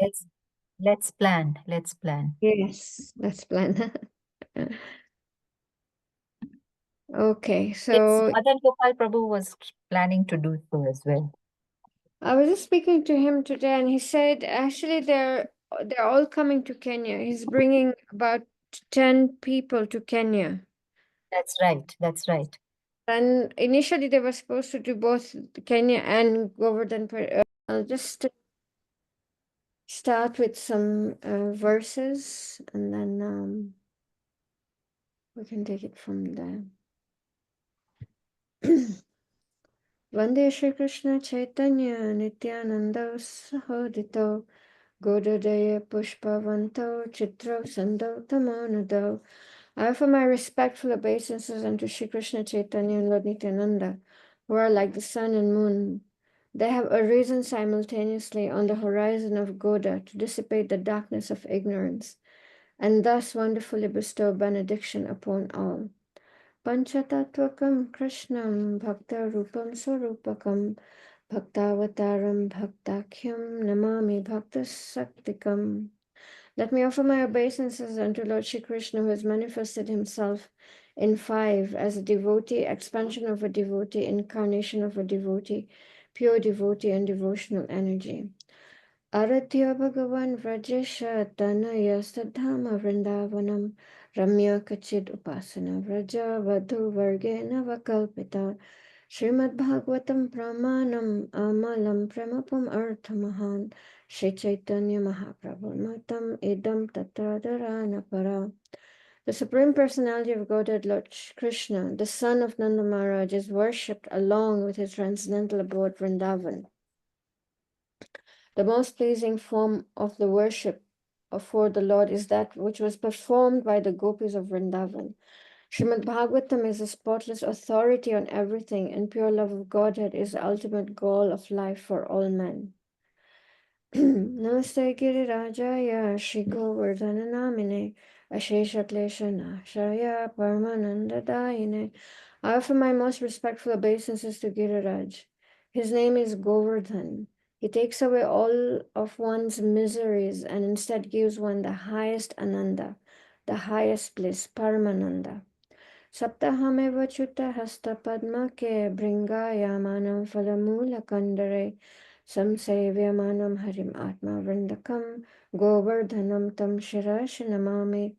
Let's let's plan. Let's plan. Yes, let's plan. Okay, Yes, so Madan Gopal Prabhu was planning to do so as well. I was just speaking to him today, and he said actually they're all coming to Kenya. He's bringing about 10 people to Kenya. That's right. That's right. And initially they were supposed to do both Kenya and Goverdhan. I'll just start with some verses, and then we can take it from there. Vande Shri Krishna Chaitanya Nityananda Sahodito Godadaya Pushpavanto Chitra Sando Tamonado. I offer my respectful obeisances unto Shri Krishna Chaitanya and Lord Nityananda, who are like the sun and moon. They have arisen simultaneously on the horizon of Goda to dissipate the darkness of ignorance, and thus wonderfully bestow benediction upon all. Panchatatvakam Krishnam Bhakta Rupam Swarupakam Bhaktavataram Bhaktakyam Namami Bhakta Saktikam. Let me offer my obeisances unto Lord Shri Krishna, who has manifested himself in five as a devotee, expansion of a devotee, incarnation of a devotee, pure devotee, and devotional energy. Aradhya Bhagavan Vrajesha Tanaya Sadhama Vrindavanam Ramya Kachid Upasana Vraja Vadhu Vargena Vakalpita Srimad Bhagavatam Pramanam Amalam Premapam Arthamahan Shri Chaitanya Mahaprabhu Matam Idam Tatradharana Para. The Supreme Personality of Godhead, Lord Krishna, the son of Nanda Maharaj, is worshipped along with his transcendental abode Vrindavan. The most pleasing form of the worship for the Lord is that which was performed by the gopis of Vrindavan. Srimad Bhagavatam is a spotless authority on everything, and pure love of Godhead is the ultimate goal of life for all men. Namaste Girirajaya Shri Govardhana Namine Ashesha Klesha Nashaya Paramananda Dayine. I offer my most respectful obeisances to Giriraj. His name is Govardhan. He takes away all of one's miseries and instead gives one the highest ananda, the highest bliss, Paramananda. Saptahame Vachuta Hasta Padma Ke Bringayamanam Falamula Kandare Samsevyamanam Harim Atma Vrindakam Govardhanam Tam Shirash Namami.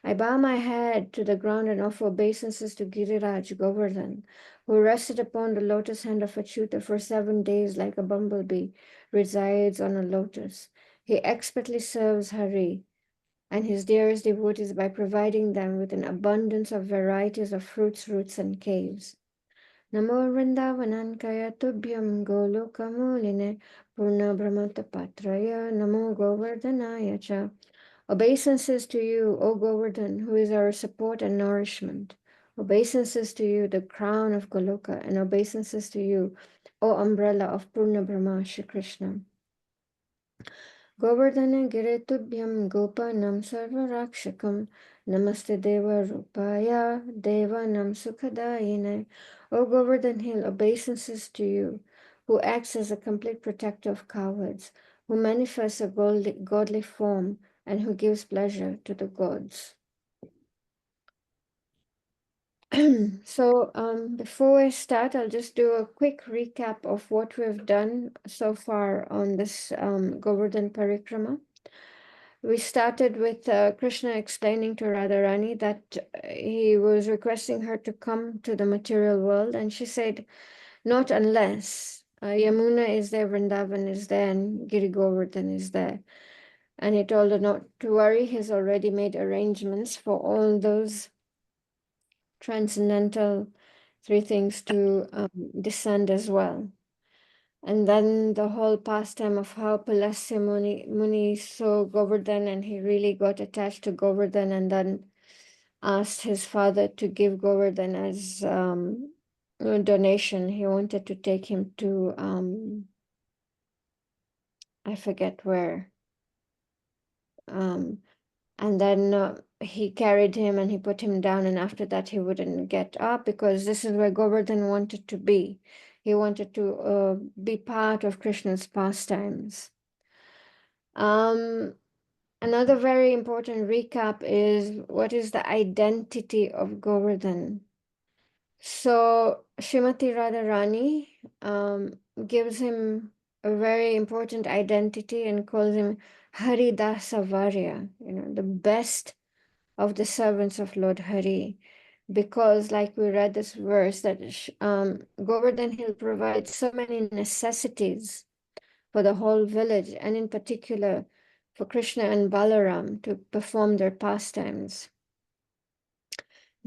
I bow my head to the ground and offer obeisances to Giriraj Govardhan, who rested upon the lotus hand of Achyuta for 7 days like a bumblebee, resides on a lotus. He expertly serves Hari and his dearest devotees by providing them with an abundance of varieties of fruits, roots, and caves. Namo Vrindavanankaya Tubhyam Golokamuline Purna Brahmata Patraya Namo Govardhanaya Cha. Obeisances to you, O Govardhan, who is our support and nourishment. Obeisances to you, the crown of Goloka, and obeisances to you, O umbrella of Purna Brahma, Shri Krishna. Govardhana Giretubhyam Gopanam Sarvarakshakam Namaste Deva Rupaya Devanam Sukhadayine. O Govardhan Hill, obeisances to you, who acts as a complete protector of cowards, who manifests a godly form, and who gives pleasure to the gods. So before I start, I'll just do a quick recap of what we've done so far on this Govardhan Parikrama. We started with Krishna explaining to Radharani that he was requesting her to come to the material world, and she said, not unless Yamuna is there, Vrindavan is there, and Giri Govardhan is there. And he told her not to worry, he's already made arrangements for all those transcendental three things to descend as well. And then the whole pastime of how Pulasya Muni saw Govardhan and he really got attached to Govardhan and then asked his father to give Govardhan as a donation. He wanted to take him to, I forget where. And then he carried him and he put him down, and after that he wouldn't get up because this is where Govardhan wanted to be. He wanted to be part of Krishna's pastimes. Um, Another very important recap is what is the identity of Govardhan. So Srimati Radharani gives him a very important identity and calls him Haridasa Varya, the best of the servants of Lord Hari. Because, like we read this verse, that Govardhan Hill provides so many necessities for the whole village, and in particular for Krishna and Balaram to perform their pastimes.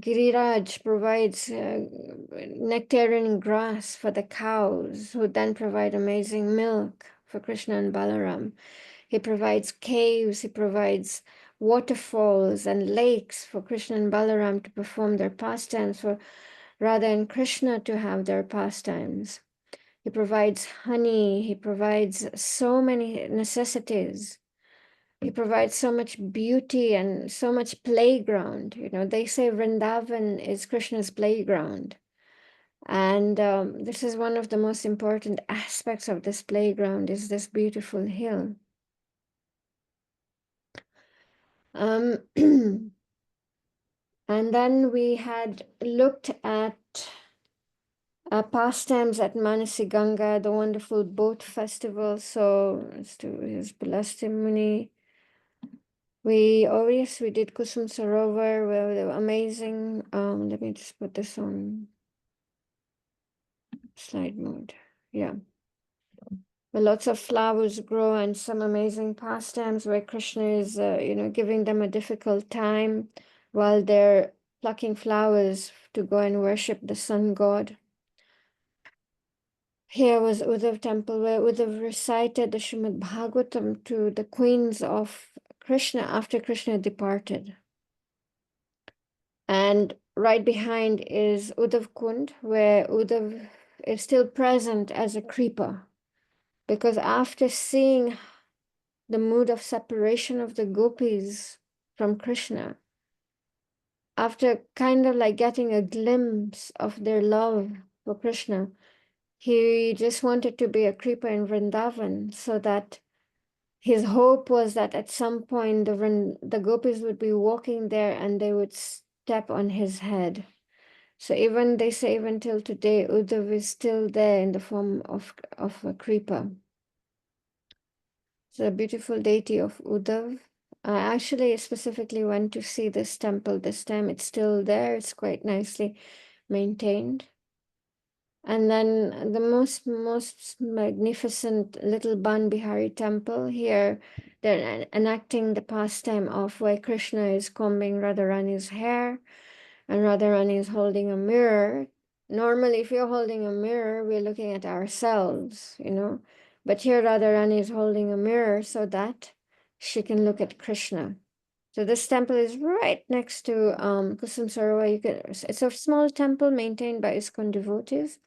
Giriraj provides nectarine grass for the cows, who then provide amazing milk for Krishna and Balaram. He provides caves, he provides waterfalls and lakes for Krishna and Balaram to perform their pastimes, for Radha and Krishna to have their pastimes. He provides honey, he provides so many necessities. He provides so much beauty and so much playground. They say Vrindavan is Krishna's playground. And this is one of the most important aspects of this playground, is this beautiful hill. Um, and then we had looked at pastimes at Manasi Ganga, the wonderful boat festival. So let's do his testimony. Yes, we did Kusum Sarovar, where they were amazing. Let me just put this on slide mode. Yeah. Where lots of flowers grow and some amazing pastimes where Krishna is, giving them a difficult time while they're plucking flowers to go and worship the sun god. Here was Uddhav temple where Uddhav recited the Srimad Bhagavatam to the queens of Krishna after Krishna departed. And right behind is Uddhav Kund, where Uddhav is still present as a creeper. Because after seeing the mood of separation of the gopis from Krishna, after kind of like getting a glimpse of their love for Krishna, he just wanted to be a creeper in Vrindavan, so that his hope was that at some point the gopis would be walking there and they would step on his head. So they say even till today, Uddhav is still there in the form of a creeper. It's a beautiful deity of Uddhav. I actually specifically went to see this temple this time. It's still there. It's quite nicely maintained. And then the most magnificent little Ban Bihari temple here, they're enacting the pastime of where Krishna is combing Radharani's hair and Radharani is holding a mirror. Normally, if you're holding a mirror, we're looking at ourselves, But here Radharani is holding a mirror so that she can look at Krishna. So this temple is right next to Kusum Sarovar. It's a small temple maintained by ISKCON devotees.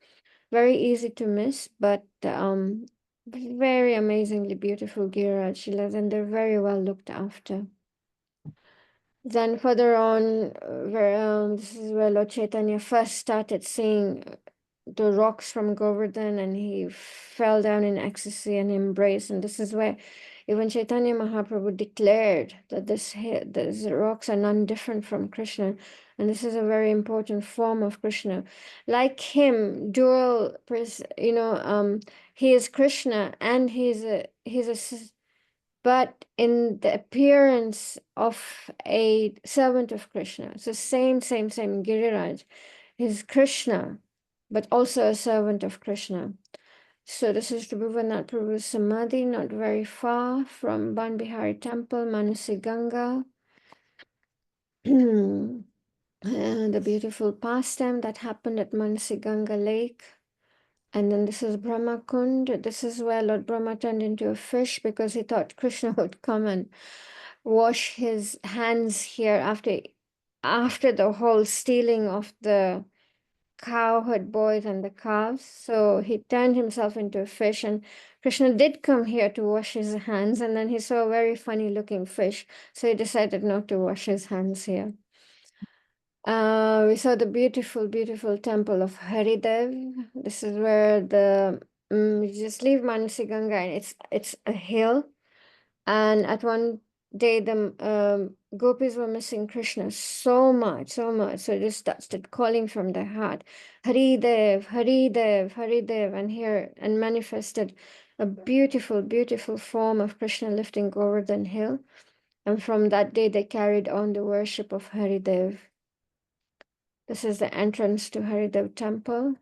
Very easy to miss, but very amazingly beautiful Giriraj Shilas, and they're very well looked after. Then further on, this is where Lord Chaitanya first started seeing the rocks from Govardhan, and he fell down in ecstasy and embrace. And this is where even Chaitanya Mahaprabhu declared that these rocks are none different from Krishna, and this is a very important form of Krishna. Like him, he is Krishna and but in the appearance of a servant of Krishna. So same, Giriraj is Krishna, but also a servant of Krishna. So this is Rabindranath Prabhu's Samadhi, not very far from Ban Bihari Temple, Manasi Ganga. The beautiful pastime that happened at Manasi Ganga Lake. And then this is Brahma Kund. This is where Lord Brahma turned into a fish because he thought Krishna would come and wash his hands here after the whole stealing of the cowherd boys and the calves. So he turned himself into a fish, and Krishna did come here to wash his hands, and then he saw a very funny looking fish, so he decided not to wash his hands here. We saw the beautiful temple of Haridev. This is where you just leave Manasi Ganga, and it's a hill, And at one day, the gopis were missing Krishna so much, so much. So they started calling from their heart, Hari Dev, Hari Dev, Hari Dev, and here and manifested a beautiful, beautiful form of Krishna lifting Govardhan hill. And from that day, they carried on the worship of Hari Dev. This is the entrance to Hari Dev temple.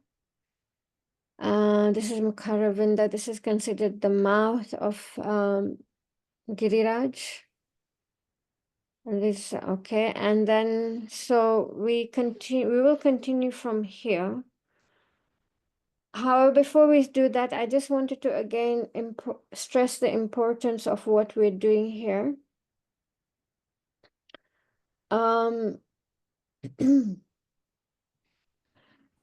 This is Mukharavinda. This is considered the mouth of Giriraj. And this, okay, and then so we will continue from here. However, before we do that, I just wanted to again stress the importance of what we're doing here. Um,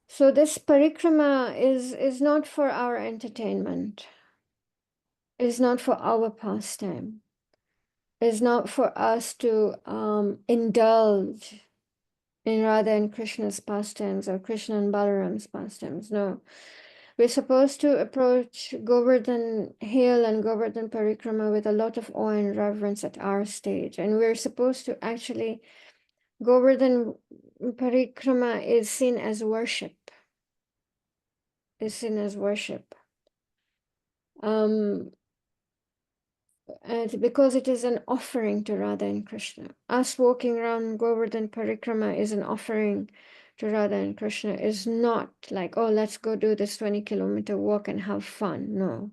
so this parikrama is not for our entertainment, is not for our pastime, is not for us to indulge in Radha and Krishna's pastimes or Krishna and Balaram's pastimes. No. We're supposed to approach Govardhan Hill and Govardhan Parikrama with a lot of awe and reverence at our stage. And we're supposed to actually, Govardhan Parikrama is seen as worship, is seen as worship. And because it is an offering to Radha and Krishna. Us walking around Govardhan Parikrama is an offering to Radha and Krishna, is not like, oh, let's go do this 20-kilometer walk and have fun. No.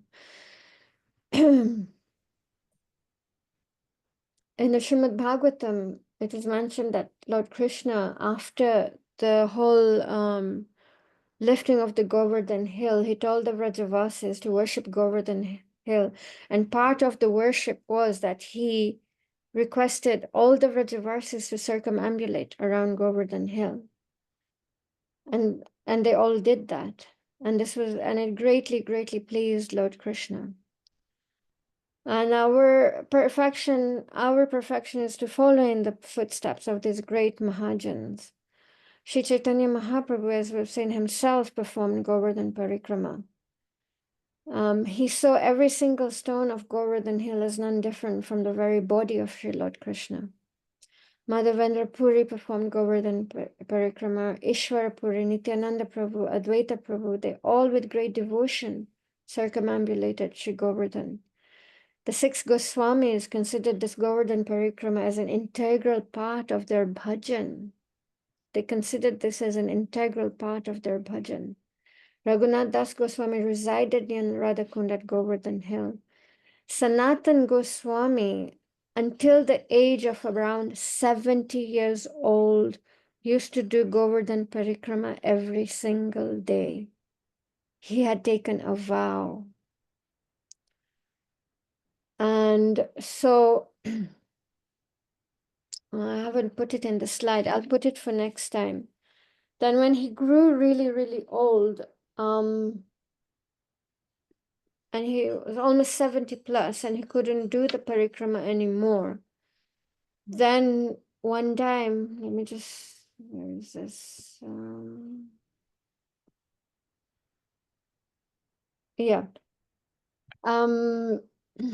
In the Srimad Bhagavatam, it is mentioned that Lord Krishna, after the whole lifting of the Govardhan hill, he told the Vrajavasis to worship Govardhan hill. And part of the worship was that he requested all the Vrajavasis to circumambulate around Govardhan hill. And they all did that. And it greatly, greatly pleased Lord Krishna. And our perfection is to follow in the footsteps of these great Mahajans. Sri Chaitanya Mahaprabhu, as we've seen, himself performed Govardhan Parikrama. He saw every single stone of Govardhan hill as none different from the very body of Sri Lord Krishna. Madhavendra Puri performed Govardhan Parikrama, Ishwara Puri, Nityananda Prabhu, Advaita Prabhu, they all with great devotion circumambulated Sri Govardhan. The 6 Goswamis considered this Govardhan Parikrama as an integral part of their bhajan. They considered this as an integral part of their bhajan. Raghunath Das Goswami resided near Radhakund at Govardhan Hill. Sanatan Goswami, until the age of around 70 years old, used to do Govardhan Parikrama every single day. He had taken a vow. And so I haven't put it in the slide. I'll put it for next time. Then when he grew really, really old, and he was almost 70 plus, and he couldn't do the parikrama anymore. Then one time, let me just, where is this? Yeah.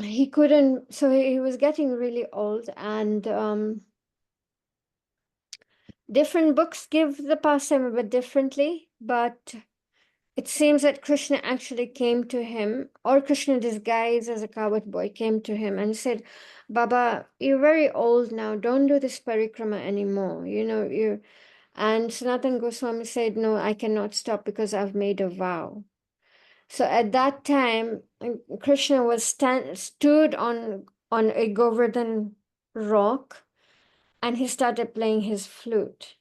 He couldn't, so he was getting really old, and different books give the pastime a bit differently, but it seems that Krishna actually came to him, or Krishna disguised as a coward boy came to him and said, Baba, you're very old now. Don't do this parikrama anymore. And Sanatan Goswami said, no, I cannot stop because I've made a vow. So at that time, Krishna was stood on a Govardhan rock, and he started playing his flute.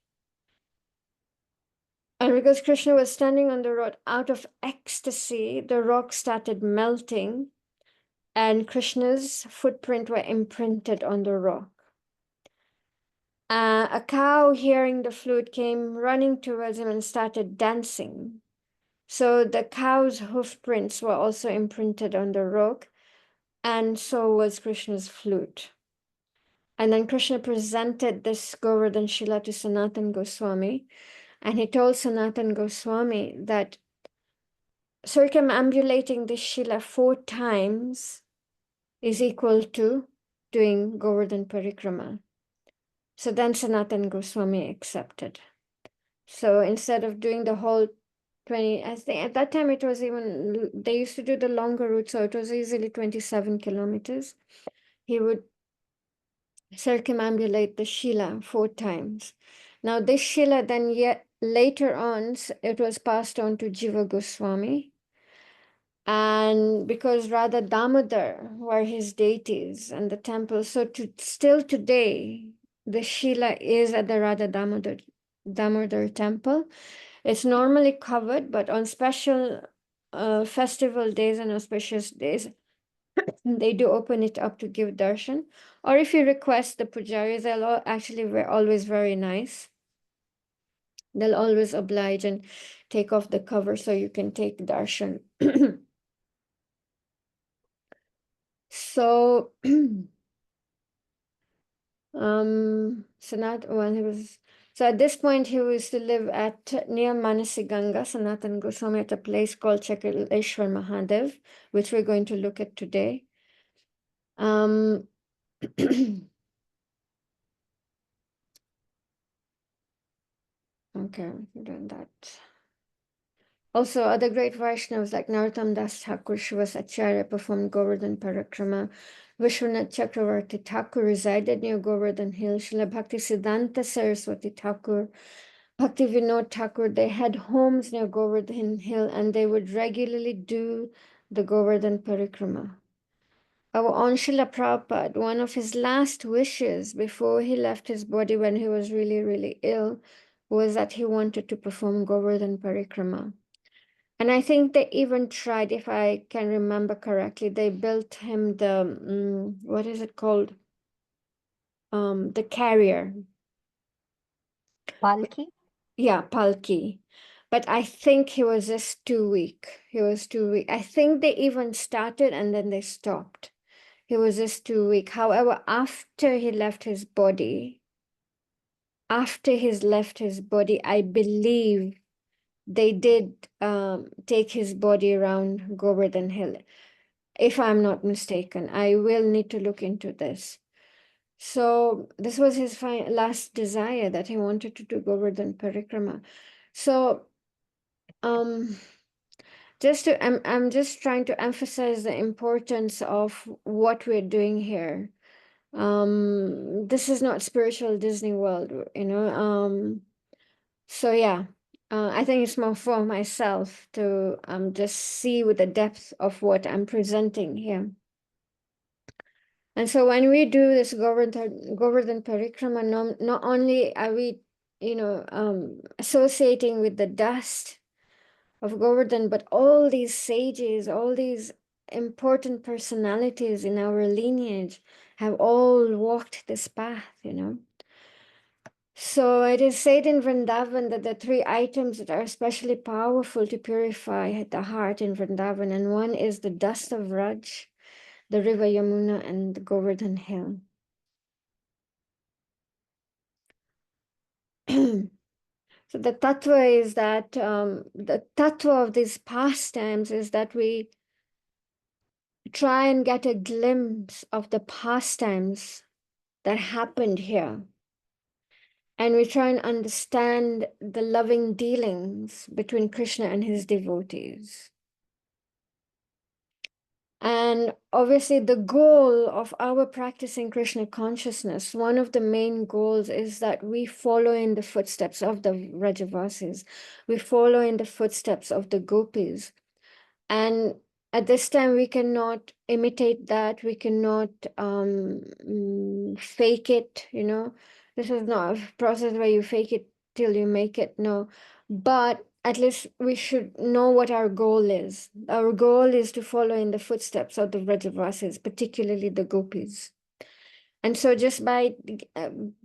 And because Krishna was standing on the rock, out of ecstasy, the rock started melting, and Krishna's footprint were imprinted on the rock. A cow, hearing the flute, came running towards him and started dancing. So the cow's hoof prints were also imprinted on the rock, and so was Krishna's flute. And then Krishna presented this Govardhan Shila to Sanatan Goswami, and he told Sanatan Goswami that circumambulating this Shila 4 times is equal to doing Govardhan Parikrama. So then Sanatan Goswami accepted. So instead of doing the whole 20, I think at that time it was even, they used to do the longer route, so it was easily 27 kilometers. He would circumambulate the Shila 4 times. Now this Shila then yet later on, it was passed on to Jiva Goswami. And because Radha Damodar were his deities and the temple, so still today, the Shila is at the Radha Damodar temple. It's normally covered, but on special festival days and auspicious days, they do open it up to give darshan. Or if you request the pujaris, they'll actually always very nice. They'll always oblige and take off the cover so you can take darshan. So Sanat when he was so at this point he used to live at near Manasiganga, Sanatan Goswami, at a place called Chakaleshwar Mahadev, which we're going to look at today. Okay, doing that. Also, other great Vaishnavas like Narottam Das Thakur, Shivas Acharya performed Govardhan Parikrama. Vishwanath Chakravarti Thakur resided near Govardhan Hill. Srila Bhakti Siddhanta Saraswati Thakur, Bhakti Vinod Thakur, they had homes near Govardhan Hill and they would regularly do the Govardhan Parikrama. Our own Srila Prabhupada, one of his last wishes before he left his body when he was really, really ill, was that he wanted to perform Govardhan Parikrama. And I think they even tried, if I can remember correctly, they built him the, what is it called? The carrier. Palki? Yeah, Palki. But I think he was just too weak. He was too weak. I think they even started and then they stopped. He was just too weak. However, after he left his body, I believe they did take his body around Govardhan Hill. If I'm not mistaken, I will need to look into this. So this was his last desire, that he wanted to do Govardhan Parikrama. So I'm just trying to emphasize the importance of what we're doing here. This is not spiritual Disney World, you know. So yeah, I think it's more for myself to just see with the depth of what I'm presenting here. And so when we do this Govardhan Parikrama, not only are we, you know, associating with the dust of Govardhan, but all these sages, all these important personalities in our lineage have all walked this path, you know. So it is said in Vrindavan that the 3 items that are especially powerful to purify the heart in Vrindavan, and one is the dust of Raj, the river Yamuna, and the Govardhan Hill. So the tattva is that the tattva of these pastimes is that we try and get a glimpse of the pastimes that happened here. And we try and understand the loving dealings between Krishna and his devotees. And obviously, the goal of our practicing Krishna consciousness, one of the main goals is that we follow in the footsteps of the Vrajavasis. We follow in the footsteps of the gopis. And at this time, we cannot imitate that. We cannot fake it, you know. This is not a process where you fake it till you make it, no. But at least we should know what our goal is. Our goal is to follow in the footsteps of the Vrajavasis, particularly the gopis. And so just by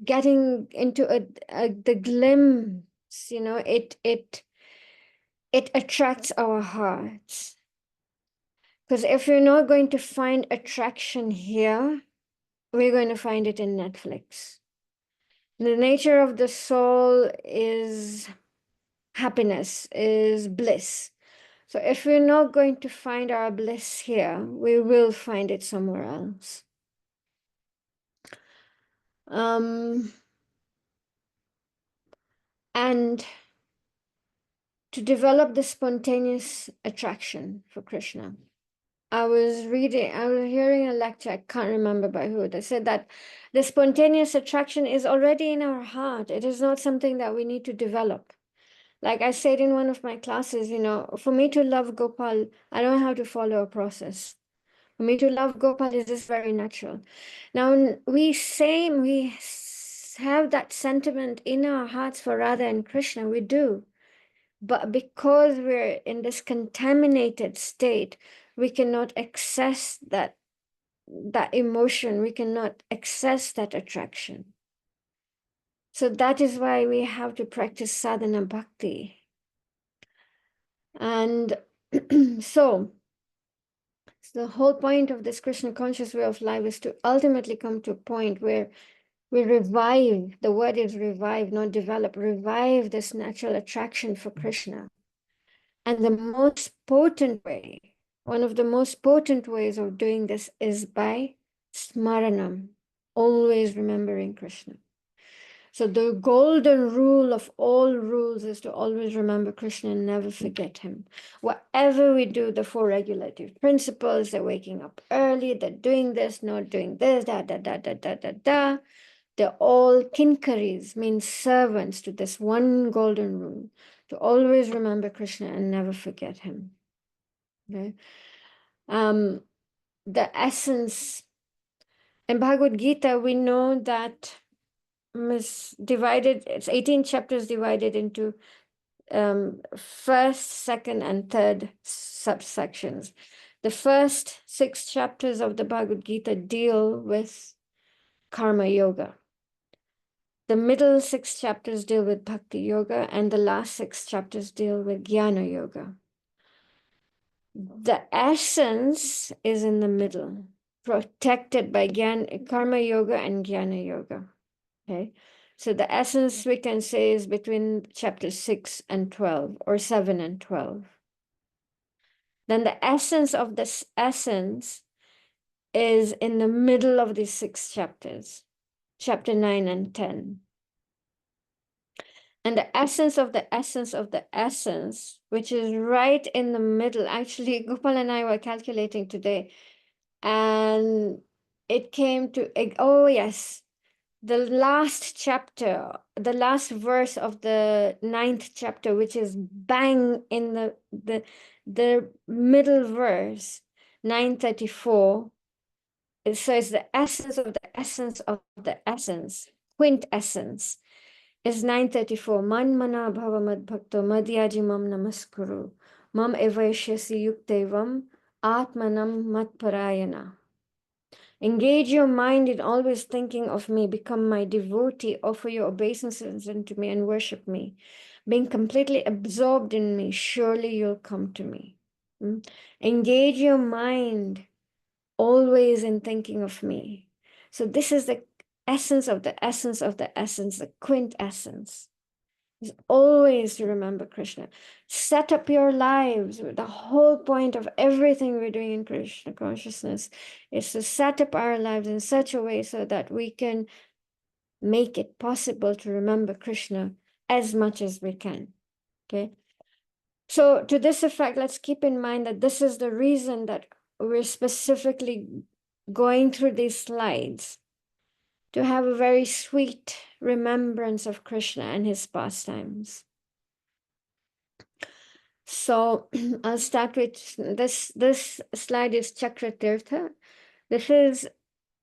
getting into the glimpse, you know, it attracts our hearts. Because if you're not going to find attraction here, we're going to find it in Netflix. The nature of the soul is happiness, is bliss. So if we're not going to find our bliss here, we will find it somewhere else. And to develop the spontaneous attraction for Krishna. I was hearing a lecture, I can't remember by who, that said that the spontaneous attraction is already in our heart. It is not something that we need to develop. Like I said in one of my classes, for me to love Gopal, I don't have to follow a process. For me to love Gopal is just very natural. Now, we have that sentiment in our hearts for Radha and Krishna, we do. But because we're in this contaminated state, we cannot access that emotion, we cannot access that attraction. So that is why we have to practice sadhana bhakti. And so the whole point of this Krishna conscious way of life is to ultimately come to a point where we revive, the word is revive, not develop, revive this natural attraction for Krishna. And the most potent way, one of the most potent ways of doing this is by smaranam, always remembering Krishna. So the golden rule of all rules is to always remember Krishna and never forget him. Whatever we do, the four regulative principles, they're waking up early, they're doing this, not doing this, da, da, da, da, da, da, da. They're all kinkaris, means servants to this one golden rule, to always remember Krishna and never forget him. Okay? The essence, in Bhagavad Gita, we know that it's 18 chapters divided into first, second, and third subsections. The first 6 chapters of the Bhagavad Gita deal with karma yoga. The middle 6 chapters deal with bhakti yoga, and the last 6 chapters deal with jnana yoga. The essence is in the middle, protected by karma yoga and jnana yoga. Okay, so the essence we can say is between chapter 6 and 12, or 7 and 12. Then the essence of this essence is in the middle of these 6 chapters, chapter 9 and 10. And the essence of the essence of the essence, which is right in the middle. Actually, Gopal and I were calculating today, and it came to, oh yes, the last chapter, the last verse of the 9th chapter, which is bang in the middle verse, 934. So it's the essence of the essence of the essence, quintessence, is 934. Man mana bhava mad bhakto madhyaji mam namaskuru. Mam evaishyasi yuktevam atmanam matparayana. Engage your mind in always thinking of me. Become my devotee. Offer your obeisances unto me and worship me. Being completely absorbed in me, surely you'll come to me. Engage your mind always in thinking of me. So this is the essence of the essence of the essence, the quintessence. Is always to remember Krishna. Set up your lives. The whole point of everything we're doing in Krishna consciousness is to set up our lives in such a way so that we can make it possible to remember Krishna as much as we can. Okay. So to this effect, let's keep in mind that this is the reason that we're specifically going through these slides, to have a very sweet remembrance of Krishna and his pastimes. So I'll start with this. This slide is Chakratirtha. This is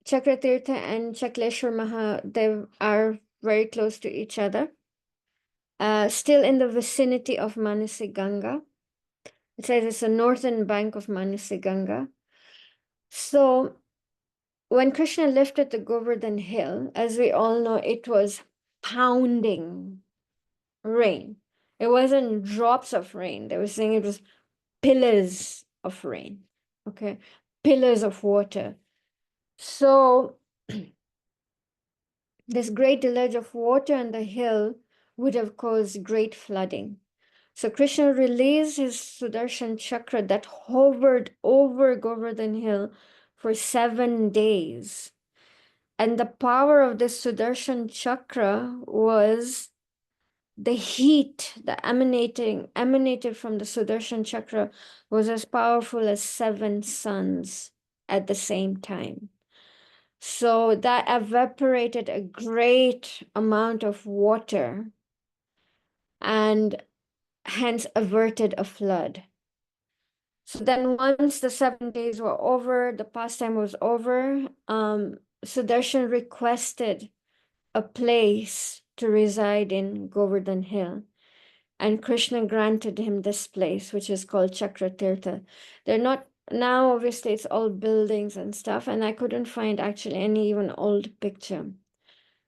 Chakratirtha and Chakleshwar Mahadev are very close to each other. Still in the vicinity of Manasi Ganga. It says it's the northern bank of Manasi Ganga. So when Krishna lifted the Govardhan hill, as we all know, it was pounding rain. It wasn't drops of rain. They were saying it was pillars of rain, okay? Pillars of water. So this great deluge of water on the hill would have caused great flooding. So Krishna released his Sudarshan Chakra that hovered over Govardhan Hill for 7 days. And the power of this Sudarshan Chakra was the heat that emanated from the Sudarshan Chakra was as powerful as 7 suns at the same time. So that evaporated a great amount of water and hence averted a flood. So then once the 7 days were over, the pastime was over, Sudarshan requested a place to reside in Govardhan Hill. And Krishna granted him this place, which is called Chakratirtha. They're not, now obviously it's all buildings and stuff, and I couldn't find actually any even old picture.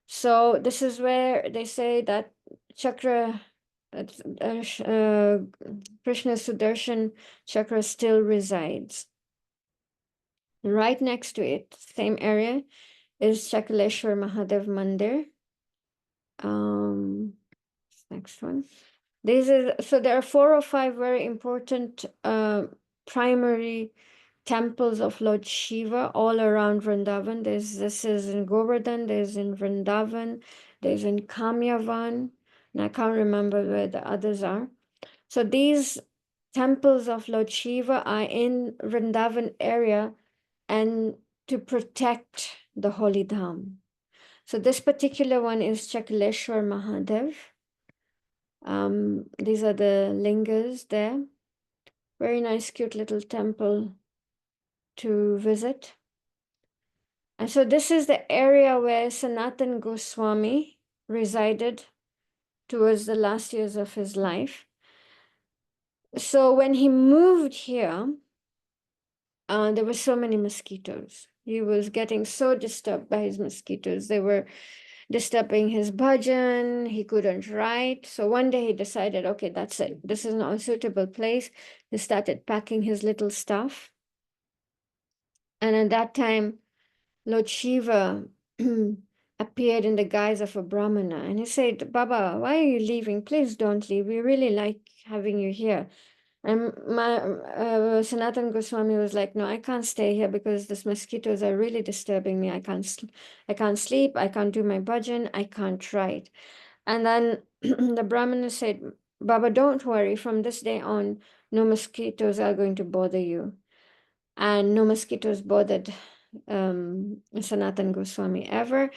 So this is where they say that Chakra, Krishna's Sudarshan Chakra still resides. Right next to it, same area, is Chakaleshwar Mahadev Mandir. Next one. So there are 4 or 5 very important primary temples of Lord Shiva all around Vrindavan. This is in Govardhan, there's in Vrindavan, there's in Kamyavan, and I can't remember where the others are. So these temples of Lord Shiva are in Vrindavan area and to protect the holy dham. So this particular one is Chakaleshwar Mahadev. These are the lingas there. Very nice, cute little temple to visit. And so this is the area where Sanatan Goswami resided towards the last years of his life. So when he moved here, there were so many mosquitoes. He was getting so disturbed by his mosquitoes. They were disturbing his bhajan. He couldn't write. So one day he decided, okay, that's it. This is not a suitable place. He started packing his little stuff. And at that time, Lord Shiva appeared in the guise of a Brahmana. And he said, Baba, why are you leaving? Please don't leave. We really like having you here. And my Sanatan Goswami was like, no, I can't stay here because these mosquitoes are really disturbing me. I can't sleep. I can't do my bhajan. I can't write. And then the Brahmana said, Baba, don't worry. From this day on, no mosquitoes are going to bother you. And no mosquitoes bothered Sanatan Goswami ever.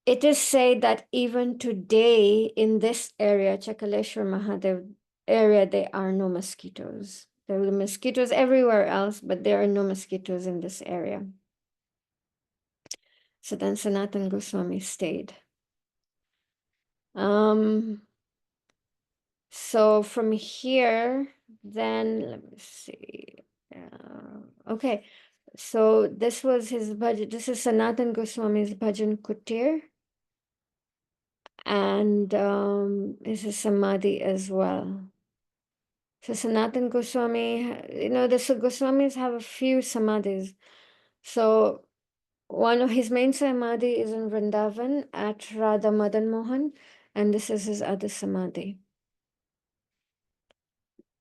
It is said that even today in this area, Chakaleshwar Mahadev area, there are no mosquitoes. There are mosquitoes everywhere else, but there are no mosquitoes in this area. So then Sanatan Goswami stayed. So from here, then let me see. Okay, so this was his bhajan. This is Sanatan Goswami's bhajan kutir. And this is samadhi as well. So Sanatan Goswami, the Goswamis have a few samadhis. So one of his main samadhi is in Vrindavan at Radha Madan Mohan, and this is his other samadhi.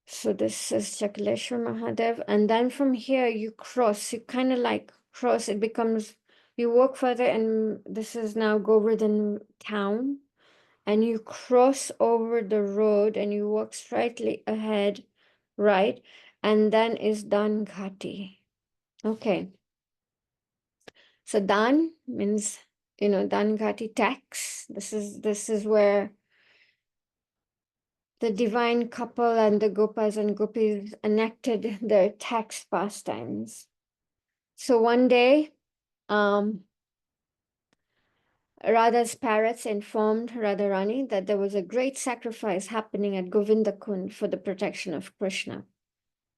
So this is Chakaleshwar Mahadev, and then from here you cross, you kind of like cross, it becomes, you walk further, and this is now Govardhan town, and you cross over the road and you walk straightly ahead, right? And then is Dan Ghati. Okay. So Dan means, Dan Ghati tax. This is where the divine couple and the gopas and gopis enacted their tax pastimes. So one day, Radha's parrots informed Radharani that there was a great sacrifice happening at Govinda Kund for the protection of Krishna.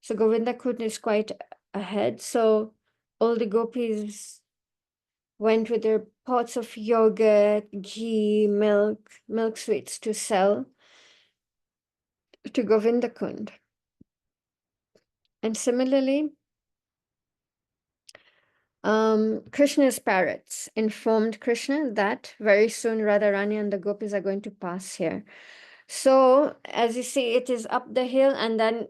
So Govinda Kund is quite ahead. So all the gopis went with their pots of yogurt, ghee, milk sweets to sell to Govinda Kund. And similarly, Krishna's parrots informed Krishna that very soon Radharani and the gopis are going to pass here. So as you see, it is up the hill, and then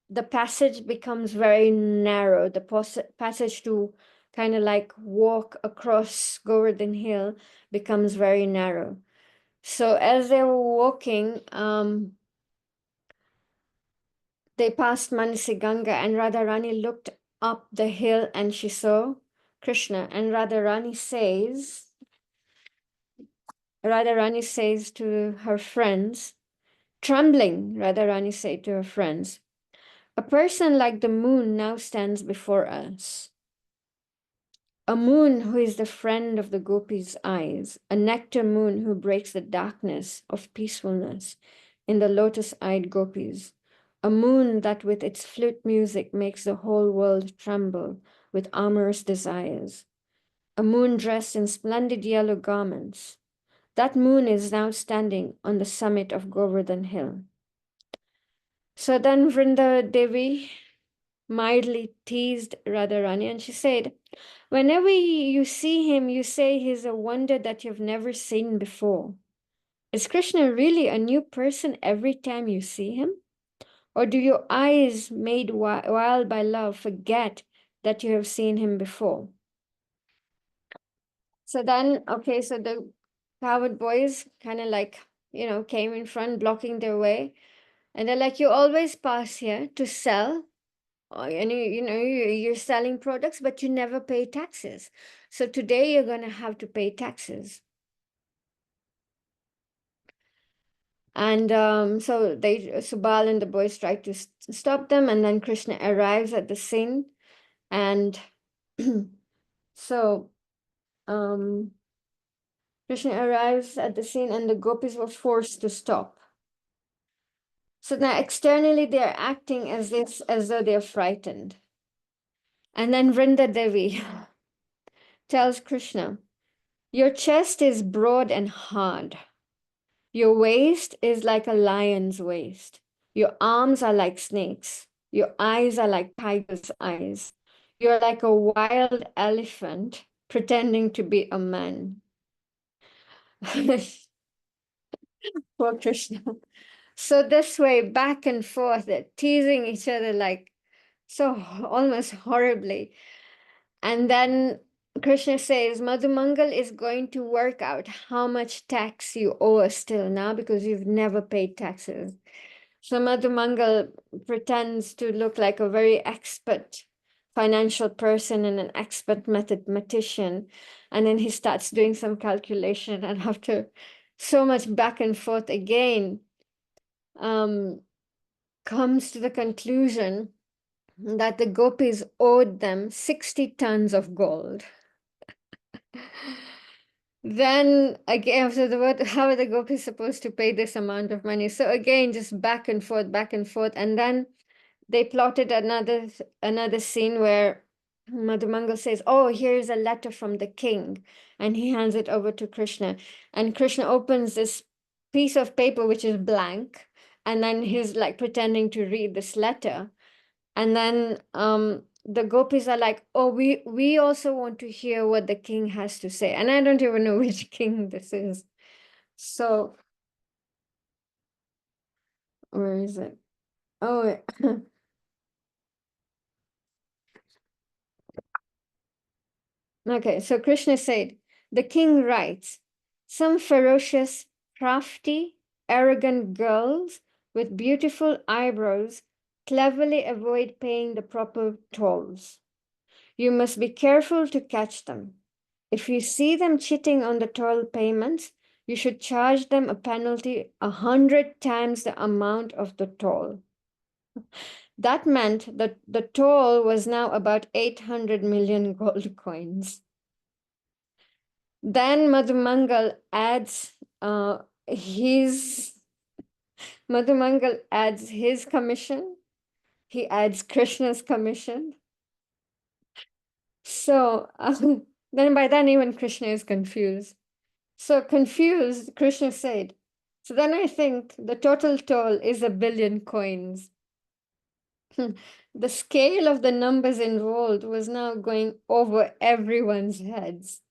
the passage becomes very narrow. The passage to kind of like walk across Govardhan Hill becomes very narrow. So as they were walking, they passed Manasiganga, and Radharani looked up the hill and she saw Krishna. And Radharani says to her friends, trembling, Radharani said to her friends, a person like the moon now stands before us. A moon who is the friend of the gopis' eyes, a nectar moon who breaks the darkness of peacefulness in the lotus-eyed gopis, a moon that with its flute music makes the whole world tremble with amorous desires, a moon dressed in splendid yellow garments. That moon is now standing on the summit of Govardhan Hill. So then Vrinda Devi mildly teased Radharani, and she said, whenever you see him, you say he's a wonder that you've never seen before. Is Krishna really a new person every time you see him? Or do your eyes, made wild by love, forget that you have seen him before? So then, okay, so the coward boys kind of like, came in front, blocking their way. And they're like, you always pass here to sell. And you're selling products, but you never pay taxes. So today you're going to have to pay taxes. And so Subal and the boys try to stop them, and then Krishna arrives at the scene, and so Krishna arrives at the scene, and the gopis were forced to stop. So now externally they are acting as though they're frightened. And then Vrinda Devi tells Krishna, your chest is broad and hard. Your waist is like a lion's waist. Your arms are like snakes. Your eyes are like tiger's eyes. You're like a wild elephant pretending to be a man. Poor Krishna. So this way, back and forth, they're teasing each other like so almost horribly. And then Krishna says, Madhumangal is going to work out how much tax you owe us still now because you've never paid taxes. So Madhumangal pretends to look like a very expert financial person and an expert mathematician. And then he starts doing some calculation. And after so much back and forth again, comes to the conclusion that the gopis owed them 60 tons of gold. Then again, so how are the gopis supposed to pay this amount of money? So again, just back and forth, and then they plotted another scene where Madhumangal says, "Oh, here's a letter from the king," and he hands it over to Krishna, and Krishna opens this piece of paper which is blank, and then he's like pretending to read this letter, and then the gopis are like, oh, we also want to hear what the king has to say. And I don't even know which king this is. So where is it? Oh, okay. So Krishna said, the king writes, some ferocious, crafty, arrogant girls with beautiful eyebrows cleverly avoid paying the proper tolls. You must be careful to catch them. If you see them cheating on the toll payments, you should charge them a penalty 100 times the amount of the toll. That meant that the toll was now about 800 million gold coins. Then his Madhumangal adds his commission. He adds Krishna's commission. So then by then even Krishna is confused. So confused, Krishna said, so then I think the total toll is 1 billion coins. The scale of the numbers involved was now going over everyone's heads.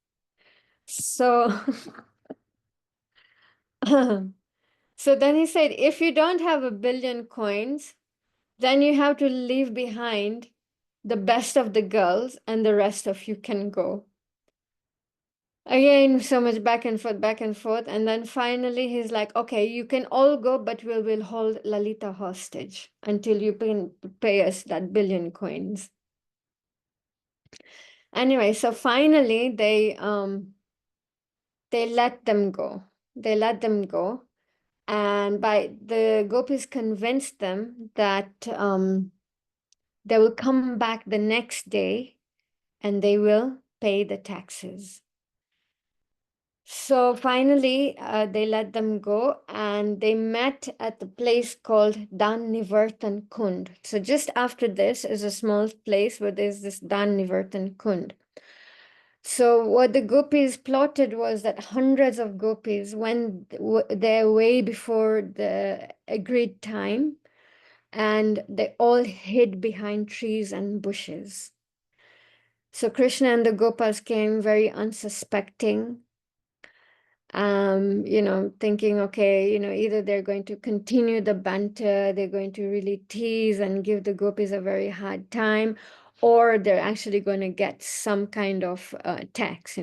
So, So then he said, if you don't have 1 billion coins, then you have to leave behind the best of the girls and the rest of you can go. Again, so much back and forth, back and forth. And then finally he's like, okay, you can all go, but we'll hold Lalita hostage until you pay us that 1 billion coins. Anyway, so finally they let them go. They let them go. And by the gopis convinced them that they will come back the next day and they will pay the taxes. So finally, they let them go and they met at the place called Dan Nivartan Kund. So just after this is a small place where there's this Dan Nivartan Kund. So what the gopis plotted was that hundreds of gopis went their way before the agreed time and they all hid behind trees and bushes. So Krishna and the Gopas came very unsuspecting, thinking, okay, either they're going to continue the banter, they're going to really tease and give the gopis a very hard time, or they're actually going to get some kind of tax.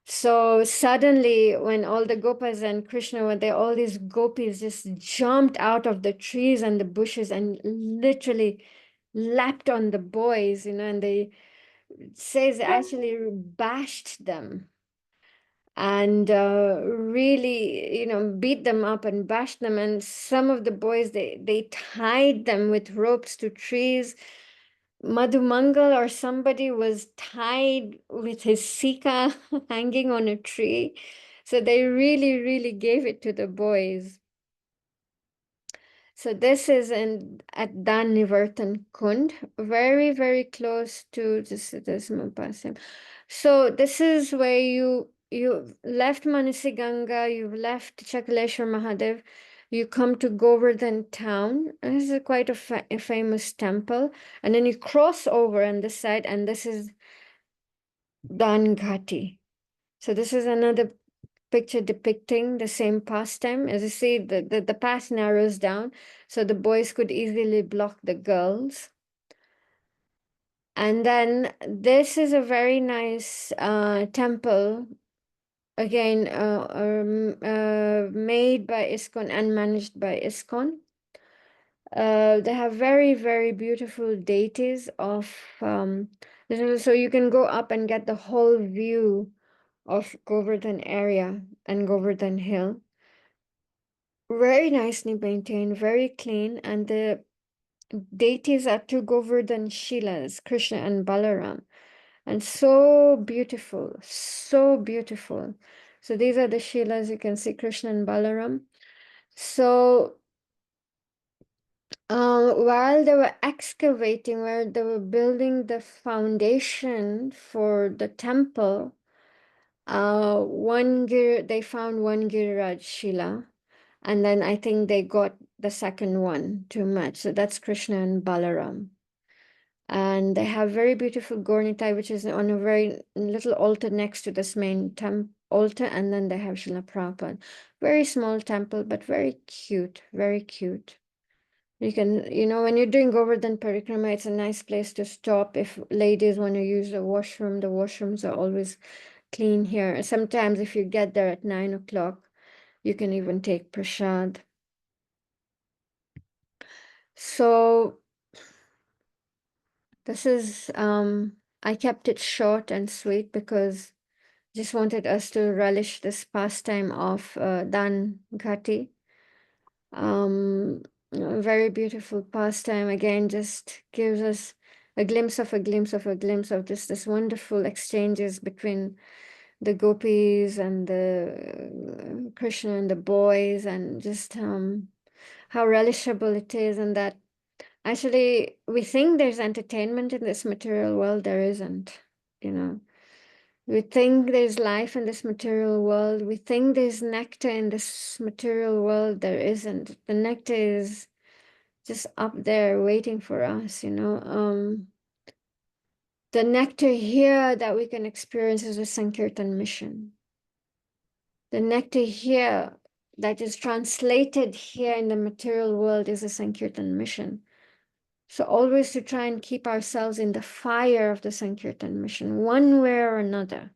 So suddenly, when all the gopas and Krishna were there, all these gopis just jumped out of the trees and the bushes and literally lapped on the boys, and they says actually bashed them and really, beat them up and bashed them. And some of the boys, they tied them with ropes to trees. Madhumangal or somebody was tied with his sika hanging on a tree. So they really, really gave it to the boys. So this is at Dan Nivartan Kund, very, very close to this Mampasim. So this is where you left Manisiganga, you've left Chakaleshwar Mahadev, you come to Goverdhan town. And this is quite a famous temple. And then you cross over on this side, and this is Dan Ghati. So this is another picture depicting the same pastime. As you see, the path narrows down, so the boys could easily block the girls. And then this is a very nice temple, again, made by ISKCON and managed by ISKCON. They have very, very beautiful deities of, so you can go up and get the whole view of Govardhan area and Govardhan Hill. Very nicely maintained, very clean, and the deities are two Govardhan Shilas, Krishna and Balaram, and so beautiful, so beautiful. So these are the Shilas, you can see Krishna and Balaram. So while they were excavating, where they were building the foundation for the temple, they found one Giriraj Shila, and then I think they got the second one to match. So that's Krishna and Balaram. And they have very beautiful Gornitai, which is on a very little altar next to this main altar, and then they have Srila Prabhupada. Very small temple, but very cute, very cute. You can, when you're doing Govardhan Parikrama, it's a nice place to stop if ladies want to use the washroom. The washrooms are always clean here. Sometimes if you get there at 9 o'clock, you can even take prasad. So this is, I kept it short and sweet because just wanted us to relish this pastime of Dan Ghati. A very beautiful pastime. Again, just gives us a glimpse of a glimpse of a glimpse of just this wonderful exchanges between the gopis and the Krishna and the boys, and just how relishable it is, and that actually we think there's entertainment in this material world. There isn't, you know. We think there's life in this material world. We think there's nectar in this material world. There isn't. The nectar is just up there waiting for us, The nectar here that we can experience is a Sankirtan mission. The nectar here that is translated here in the material world is a Sankirtan mission. So always to try and keep ourselves in the fire of the Sankirtan mission, one way or another,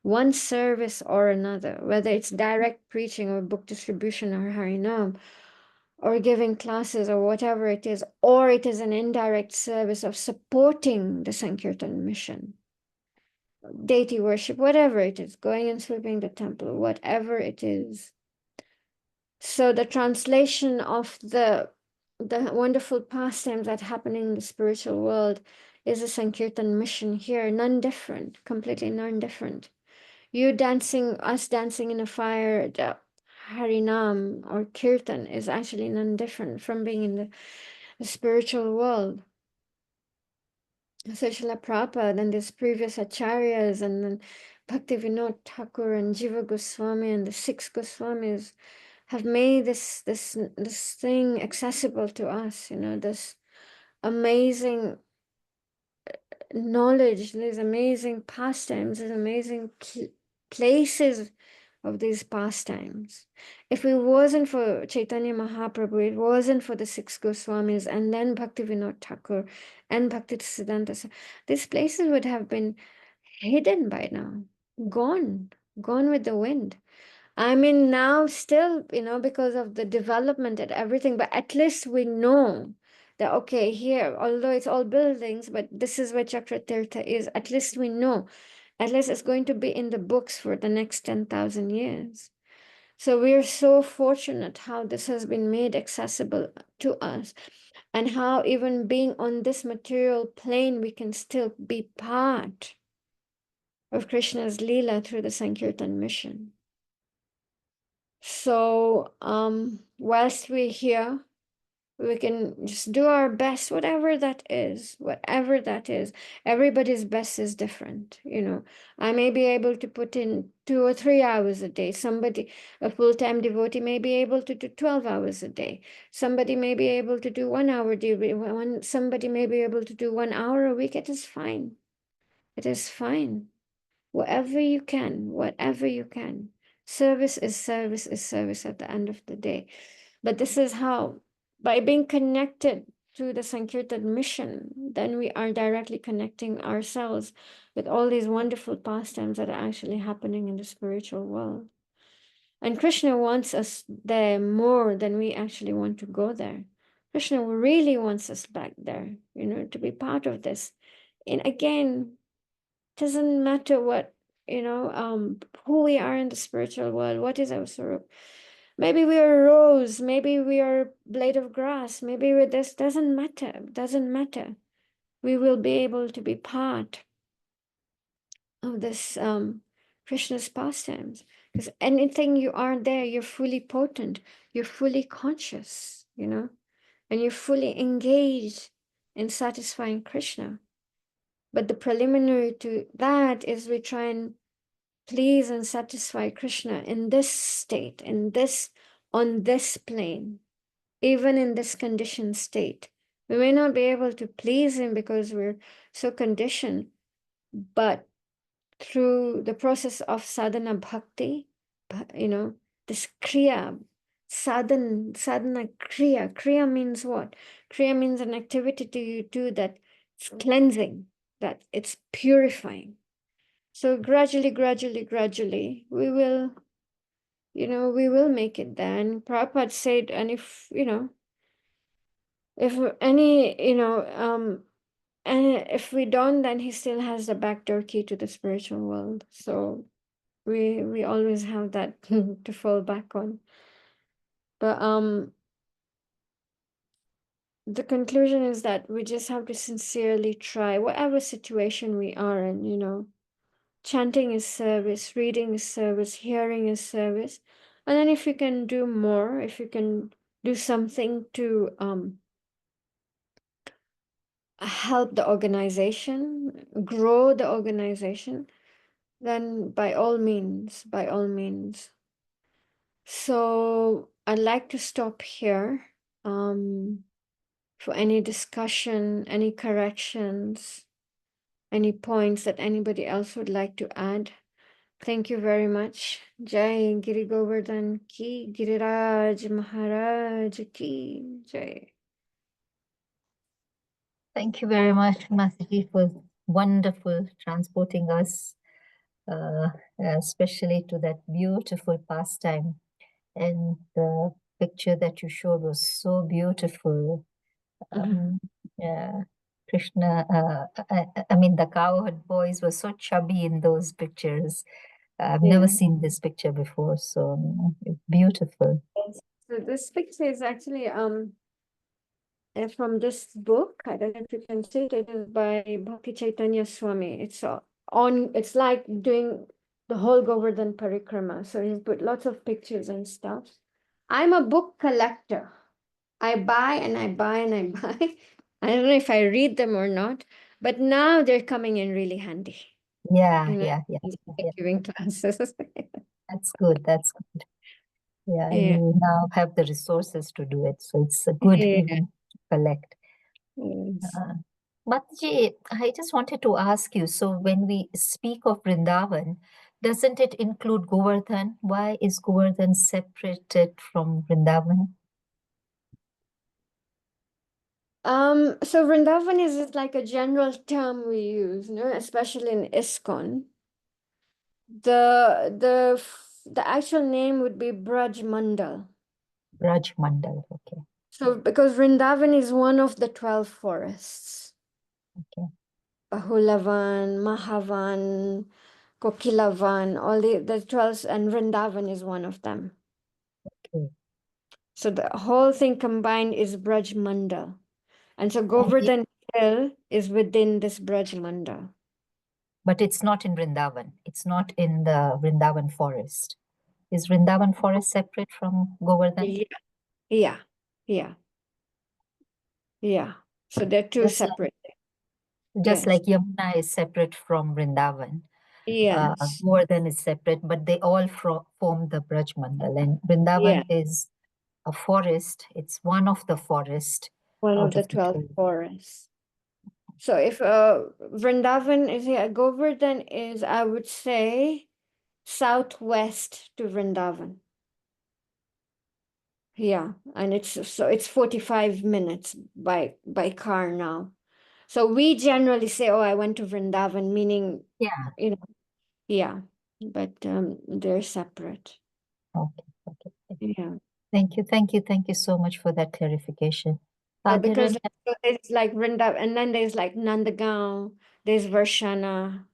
one service or another, whether it's direct preaching or book distribution or Harinam, or giving classes or whatever it is, or it is an indirect service of supporting the Sankirtan mission, deity worship, whatever it is, going and sweeping the temple, whatever it is. So the translation of the wonderful pastimes that happen in the spiritual world is a Sankirtan mission here, none different, completely none different. You dancing, us dancing in a fire, the Harinam or Kirtan is actually none different from being in the spiritual world. So Srila Prabhupada and his previous acharyas and then Bhaktivinoda Thakur and Jiva Goswami and the six Goswamis have made this thing accessible to us, you know, this amazing knowledge, these amazing pastimes, these amazing places of these pastimes. If it wasn't for Chaitanya Mahaprabhu, it wasn't for the six Goswamis and then Bhaktivinoda Thakur and Bhaktisiddhanta, these places would have been hidden by now, gone with the wind. I mean, now still, you know, because of the development and everything, but at least we know that, okay, here, although it's all buildings, but this is where Chakratirtha is. At least we know. At least it's going to be in the books for the next 10,000 years. So we're so fortunate how this has been made accessible to us, and how even being on this material plane, we can still be part of Krishna's Lila through the Sankirtan mission. So whilst we're here, we can just do our best, whatever that is, whatever that is. Everybody's best is different, you know. I may be able to put in 2 or 3 hours a day. Somebody, a full-time devotee, may be able to do 12 hours a day. Somebody may be able to do 1 hour a day. Somebody may be able to do 1 hour a week. It is fine. It is fine. Whatever you can, whatever you can. Service is service is service at the end of the day. But this is how, by being connected to the Sankirtan mission, then we are directly connecting ourselves with all these wonderful pastimes that are actually happening in the spiritual world. And Krishna wants us there more than we actually want to go there. Krishna really wants us back there, you know, to be part of this. And again, doesn't matter what, you know, who we are in the spiritual world, what is our swarup. Maybe we are a rose, maybe we are a blade of grass, maybe we're this, doesn't matter. We will be able to be part of this Krishna's pastimes. Because anything you are there, you're fully potent, you're fully conscious, you know, and you're fully engaged in satisfying Krishna. But the preliminary to that is we try and please and satisfy Krishna in this state, on this plane, even in this conditioned state. We may not be able to please him because we're so conditioned, but through the process of sadhana bhakti, you know, this kriya, sadhana kriya means what? Kriya means an activity to you do that it's cleansing, that it's purifying. So gradually, we will, you know, we will make it there. And Prabhupada said, and if, you know, if any, you know, and if we don't, then he still has the backdoor key to the spiritual world. So we always have that to fall back on. But the conclusion is that we just have to sincerely try, whatever situation we are in, you know. Chanting is service, reading is service, hearing is service. And then if you can do more, if you can do something to help the organization, grow the organization, then by all means, by all means. So I'd like to stop here for any discussion, any corrections, any points that anybody else would like to add. Thank you very much. Jai Giri Govardhan ki, Giriraj Maharaj ki Jai. Thank you very much, Mataji, for wonderful transporting us, uh, especially to that beautiful pastime. And the picture that you showed was so beautiful. Um, yeah, Krishna, I mean, the cowherd boys were so chubby in those pictures. I've never Yeah. seen this picture before, so it's beautiful. So this picture is actually from this book. I don't know if you can see it. It is by Bhakti Chaitanya Swami. It's on. It's like doing the whole Govardhan Parikrama. So he's put lots of pictures and stuff. I'm a book collector. I buy and I buy and I buy. I don't know if I read them or not, but now they're coming in really handy. Yeah, You know, yeah, yeah, it's yeah. like giving classes. That's good. That's good. Yeah, Yeah. you now have the resources to do it, so it's good Yeah. even to collect. Yes. Uh, Mataji, I just wanted to ask you, so when we speak of Vrindavan, doesn't it include Govardhan? Why is Govardhan separated from Vrindavan? So Vrindavan is like a general term we use, especially in ISKCON. The actual name would be Braj Mandal. Raj Mandal, okay, So because Vrindavan is one of the 12 forests. okay, Bahulavan, Mahavan, Kokilavan, all the 12, and Vrindavan is one of them. okay. So the whole thing combined is Braj Mandal. And so And Govardhan Hill is within this Braj Mandal. but it's not in Vrindavan. It's not in the Vrindavan forest. Is Vrindavan forest separate from Govardhan? Yeah, yeah, yeah, yeah. So they're two Just like, separate. just Yes, like Yamuna is separate from Vrindavan. yes, Govardhan is separate, but they all form the Braj Mandal. And Vrindavan yeah. is a forest. It's one of the forest One of out the of the 12 12. forests. So if Vrindavan is here, Govardhan is, I would say, southwest to Vrindavan. Yeah, and it's 45 minutes by car now. So we generally say, "Oh, I went to Vrindavan," meaning, Yeah. you know, yeah, but they're separate. Okay. Okay. Yeah. Thank you. Thank you. Thank you so much for that clarification. So Are there because any? so there's like Vrindavan, and then there's like Nandagaon, there's Varshana.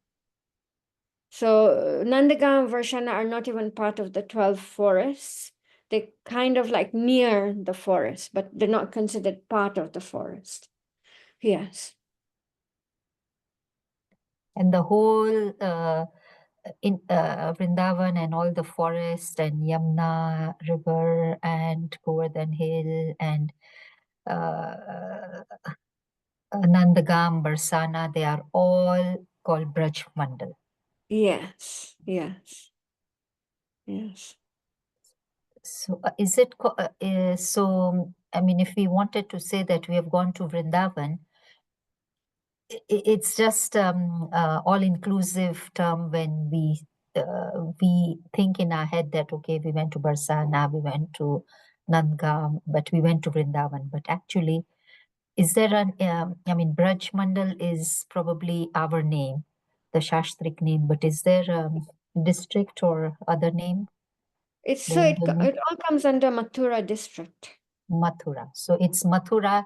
So Nandagaon and Varshana are not even part of the 12 forests. They kind of like near the forest, but they're not considered part of the forest. Yes. And the whole in Vrindavan and all the forest and Yamuna River and Govardhan Hill and uh, Nandagam, Barsana, they are all called Braj Mandal. Yes. Yes. Yes. So is it so? I mean, if we wanted to say that we have gone to Vrindavan, it's just all-inclusive term when we think in our head that okay, we went to Barsana, we went to Nandgam, but we went to Vrindavan. But actually, is there an I mean, Braj Mandal is probably our name, the Shastric name, but is there a district or other name? It's so The name? it all comes under Mathura district. Mathura. So it's Mathura,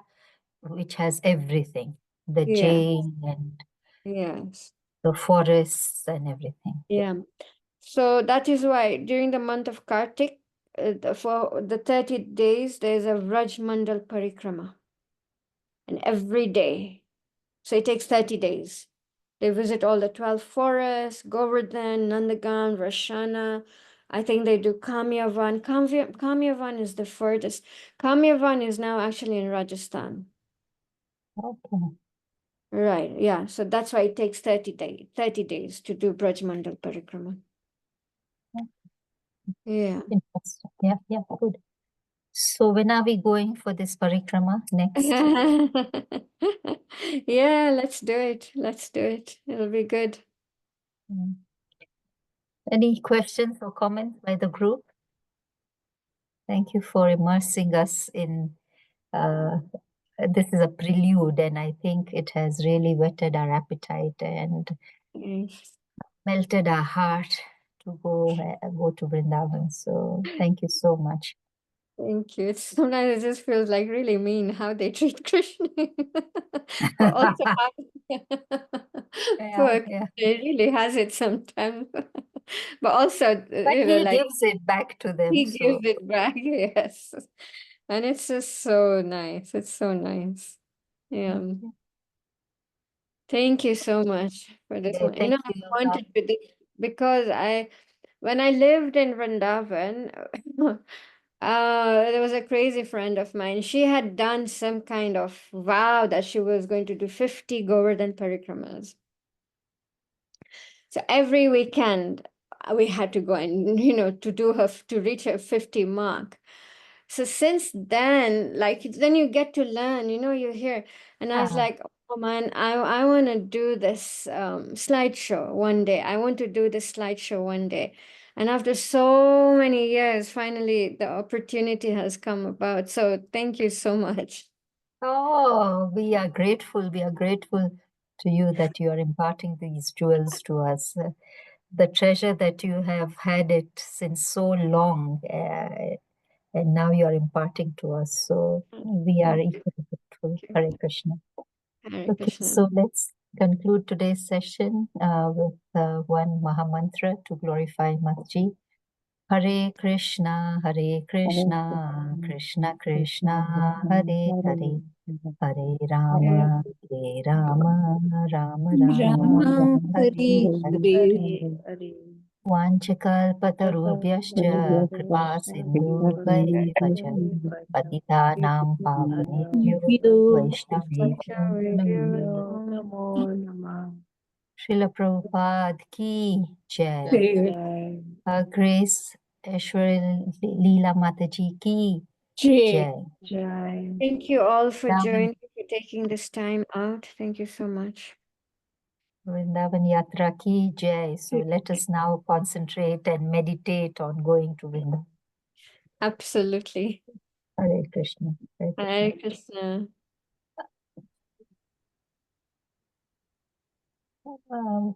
which has everything, the Yeah. jail and Yes. the forests and everything. Yeah. Yeah. So that is why during the month of Kartik, for the 30 days, there's a Vraj Mandal Parikrama. And every day. So it takes 30 days. They visit all the 12 forests, Govardhan, Nandagan, Rashana. I think they do Kamyavan. Kamyavan is the furthest. Kamyavan is now actually in Rajasthan. Okay. Right, yeah. So that's why it takes 30 days to do Braj Mandal Parikrama. Yeah. Interesting. Yeah, yeah, good. So when are we going for this parikrama next? Yeah, let's do it. Let's do it. It'll be good. Mm. Any questions or comments by the group? Thank you for immersing us in this is a prelude, and I think it has really whetted our appetite and Yes. melted our heart to go to Vrindavan. So thank you so much. Thank you. Sometimes it just feels like really mean how they treat Krishna. But also how Yeah, poor yeah. Krishna really has it sometimes. But also, But he like gives it back to them. he So gives it back, yes. And it's just so nice. It's so nice. Yeah. Thank you so much for this yeah, one. thank I you. wanted to do because when I lived in Vrindavan, there was a crazy friend of mine. She had done some kind of vow that she was going to do 50 Govardhan parikramas. So every weekend we had to go and, to reach her 50 mark. So since then, like then you get to learn, you hear. And I was Ah, like, oh man, I want to do this slideshow one day. I want to do this slideshow one day. And after so many years, finally the opportunity has come about. So thank you so much. oh, we are grateful. We are grateful to you that you are imparting these jewels to us. The treasure that you have had it since so long, and now you are imparting to us. So we are equally grateful. Thank Hare you. Krishna. Hare Okay, Krishna. so let's conclude today's session with one Mahamantra to glorify Mataji. Hare Krishna, Krishna Krishna, Hare Hare, Hare Rama, Rama Rama, Rama Hare Hari Hare. Hari Hari. वाञ्छकल्पतरुभ्यश्च कृपा सिन्धुभैव च पतितानां पावनेभ्यो वैष्णवेभ्यो नमो Namo Namah. Srila Prabhupada ki jai. Jai. Her Grace Ashwariya Lila Mataji ki Jai. jai. Jai. Thank you all for Vrindavan, joining, for taking this time out. Thank you so much. Vrindavan Yatra ki jai. So let us now concentrate and meditate on going to Vrindavan. Absolutely. Hare Krishna. Hare Krishna. Hare Krishna. Um,